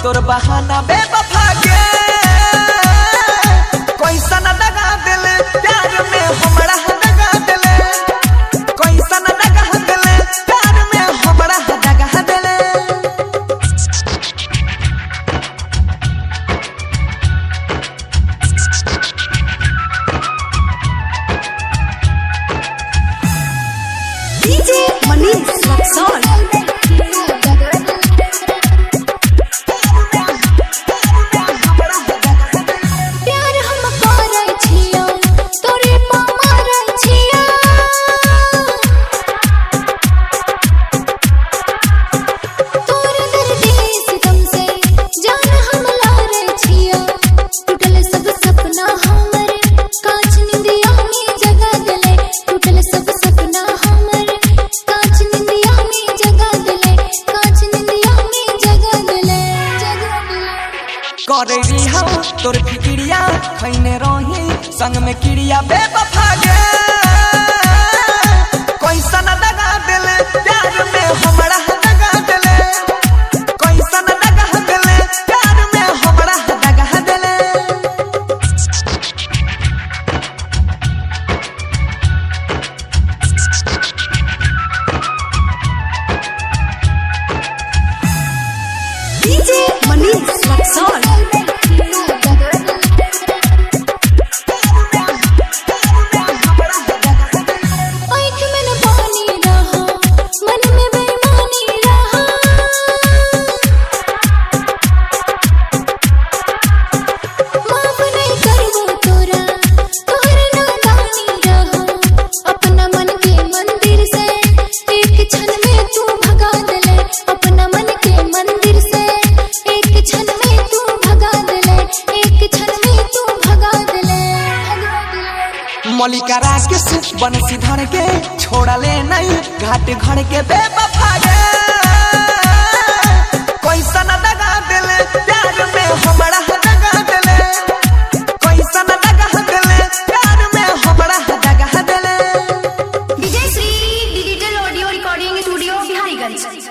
तोर बहाना बेवफा के कैसा न दगा दिल प्यार में हमरा दगा दिल कैसा न दगा दिल प्यार में हमरा दगा दिल डीजे मनीष रक्सौल करेरी हम तोर फिक्रिया खैने रही संग में किरिया बेवफा गे कैसा न दगा दिल प्यार में हमरा दगा दिल कैसा न दगा दिल प्यार में हमरा दगा दिल डीजे मनीष रक्सौल मलिकारा के सुख बंसी धर के छोड़ा ले नहीं घाट घर के बेवफा गे कैसा न दगा दिल प्यार में हमरा दगा दिल कैसा न दगा दिल प्यार में हमरा दगा दिल। Vijay Shri digital audio recording studio Biharigunj.